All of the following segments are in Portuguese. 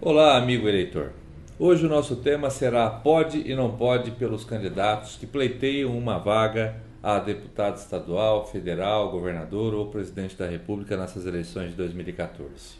Olá, amigo eleitor. Hoje o nosso tema será pode e não pode pelos candidatos que pleiteiam uma vaga a deputado estadual, federal, governador ou presidente da República nessas eleições de 2014.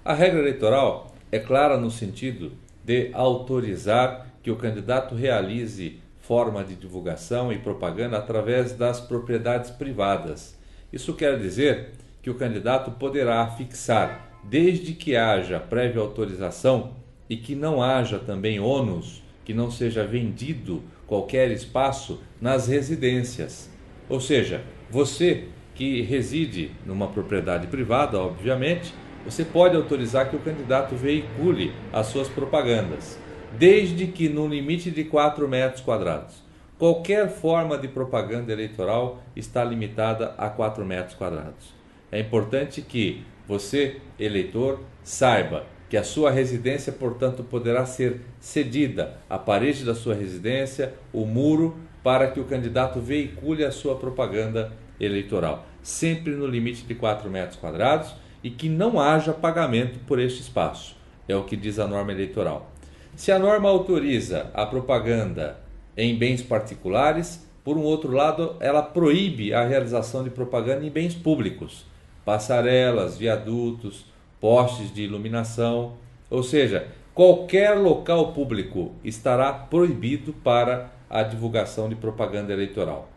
A regra eleitoral é clara no sentido de autorizar que o candidato realize forma de divulgação e propaganda através das propriedades privadas. Isso quer dizer que o candidato poderá fixar, desde que haja prévia autorização e que não haja também ônus, que não seja vendido qualquer espaço nas residências. Ou seja, você que reside numa propriedade privada, obviamente, você pode autorizar que o candidato veicule as suas propagandas, desde que no limite de 4 metros quadrados. Qualquer forma de propaganda eleitoral está limitada a 4 metros quadrados. É importante que você, eleitor, saiba que a sua residência, portanto, poderá ser cedida, a parede da sua residência, o muro, para que o candidato veicule a sua propaganda eleitoral, sempre no limite de 4 metros quadrados e que não haja pagamento por este espaço, é o que diz a norma eleitoral. Se a norma autoriza a propaganda em bens particulares, por um outro lado, ela proíbe a realização de propaganda em bens públicos, passarelas, viadutos, postes de iluminação, ou seja, qualquer local público estará proibido para a divulgação de propaganda eleitoral,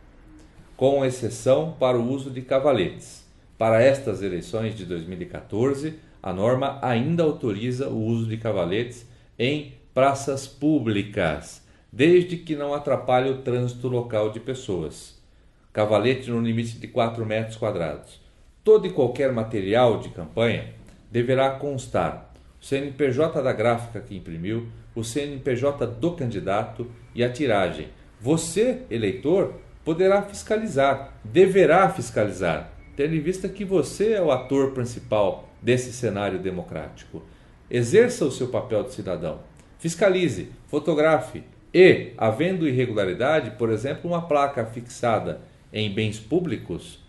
com exceção para o uso de cavaletes. Para estas eleições de 2014, a norma ainda autoriza o uso de cavaletes em praças públicas, desde que não atrapalhe o trânsito local de pessoas. Cavalete no limite de 4 metros quadrados. Todo e qualquer material de campanha deverá constar o CNPJ da gráfica que imprimiu, o CNPJ do candidato e a tiragem. Você, eleitor, poderá fiscalizar, deverá fiscalizar, tendo em vista que você é o ator principal desse cenário democrático. Exerça o seu papel de cidadão. Fiscalize, fotografe e, havendo irregularidade, por exemplo, uma placa fixada em bens públicos,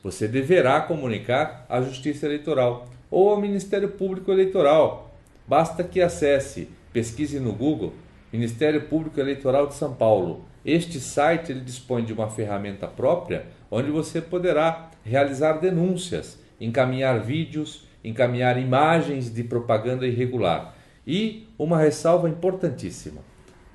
você deverá comunicar à Justiça Eleitoral ou ao Ministério Público Eleitoral. Basta que acesse, pesquise no Google, Ministério Público Eleitoral de São Paulo. Este site ele dispõe de uma ferramenta própria onde você poderá realizar denúncias, encaminhar vídeos, encaminhar imagens de propaganda irregular. E uma ressalva importantíssima.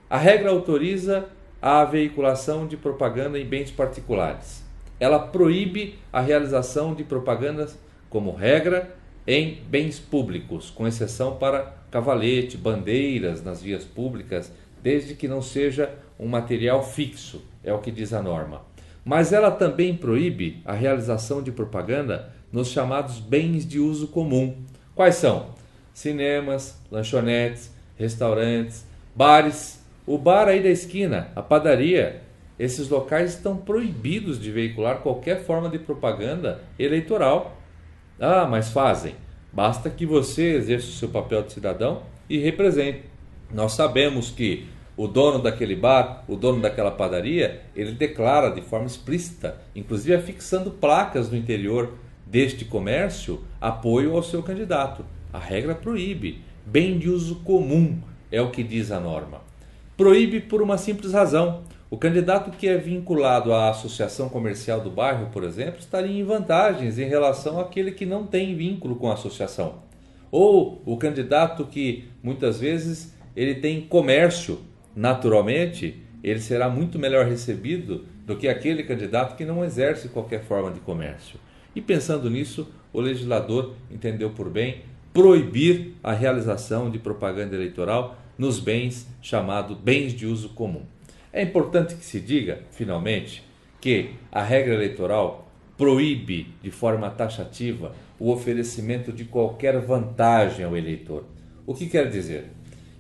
A regra autoriza a veiculação de propaganda em bens particulares. Ela proíbe a realização de propagandas, como regra, em bens públicos, com exceção para cavalete, bandeiras nas vias públicas, desde que não seja um material fixo, é o que diz a norma. Mas ela também proíbe a realização de propaganda nos chamados bens de uso comum. Quais são? Cinemas, lanchonetes, restaurantes, bares, o bar aí da esquina, a padaria. Esses locais estão proibidos de veicular qualquer forma de propaganda eleitoral. Ah, mas fazem. Basta que você exerça o seu papel de cidadão e represente. Nós sabemos que o dono daquele bar, o dono daquela padaria, ele declara de forma explícita, inclusive afixando placas no interior deste comércio, apoio ao seu candidato. A regra proíbe. Bem de uso comum é o que diz a norma. Proíbe por uma simples razão. O candidato que é vinculado à associação comercial do bairro, por exemplo, estaria em vantagens em relação àquele que não tem vínculo com a associação. Ou o candidato que muitas vezes ele tem comércio, naturalmente, ele será muito melhor recebido do que aquele candidato que não exerce qualquer forma de comércio. E pensando nisso, o legislador entendeu por bem proibir a realização de propaganda eleitoral nos bens chamados bens de uso comum. É importante que se diga, finalmente, que a regra eleitoral proíbe de forma taxativa o oferecimento de qualquer vantagem ao eleitor. O que quer dizer?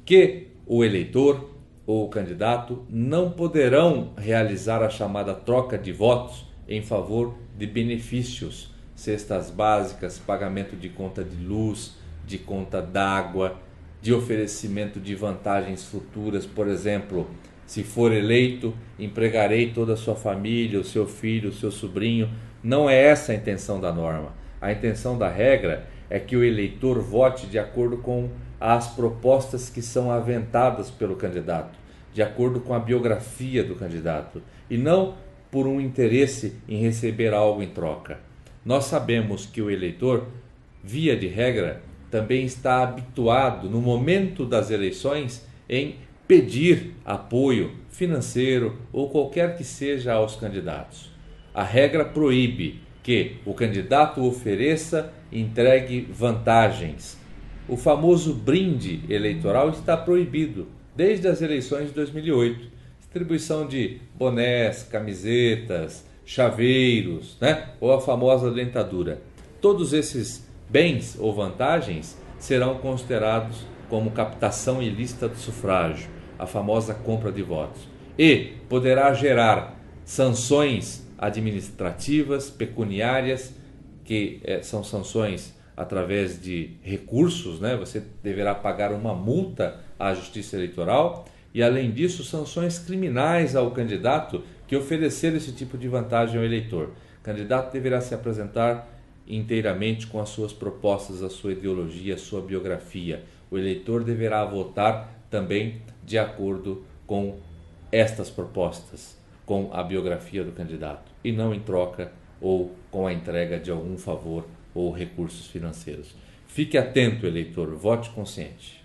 Que o eleitor ou o candidato não poderão realizar a chamada troca de votos em favor de benefícios, cestas básicas, pagamento de conta de luz, de conta d'água, de oferecimento de vantagens futuras, por exemplo, se for eleito, empregarei toda a sua família, o seu filho, o seu sobrinho. Não é essa a intenção da norma. A intenção da regra é que o eleitor vote de acordo com às propostas que são aventadas pelo candidato, de acordo com a biografia do candidato, e não por um interesse em receber algo em troca. Nós sabemos que o eleitor, via de regra, também está habituado, no momento das eleições, em pedir apoio financeiro ou qualquer que seja aos candidatos. A regra proíbe que o candidato ofereça e entregue vantagens. O famoso brinde eleitoral está proibido desde as eleições de 2008. Distribuição de bonés, camisetas, chaveiros, ou a famosa dentadura. Todos esses bens ou vantagens serão considerados como captação ilícita do sufrágio, a famosa compra de votos. E poderá gerar sanções administrativas, pecuniárias, que são sanções através de recursos, Você deverá pagar uma multa à Justiça Eleitoral e, além disso, sanções criminais ao candidato que oferecer esse tipo de vantagem ao eleitor. O candidato deverá se apresentar inteiramente com as suas propostas, a sua ideologia, a sua biografia. O eleitor deverá votar também de acordo com estas propostas, com a biografia do candidato, e não em troca ou com a entrega de algum favor ou recursos financeiros. Fique atento, eleitor, vote consciente.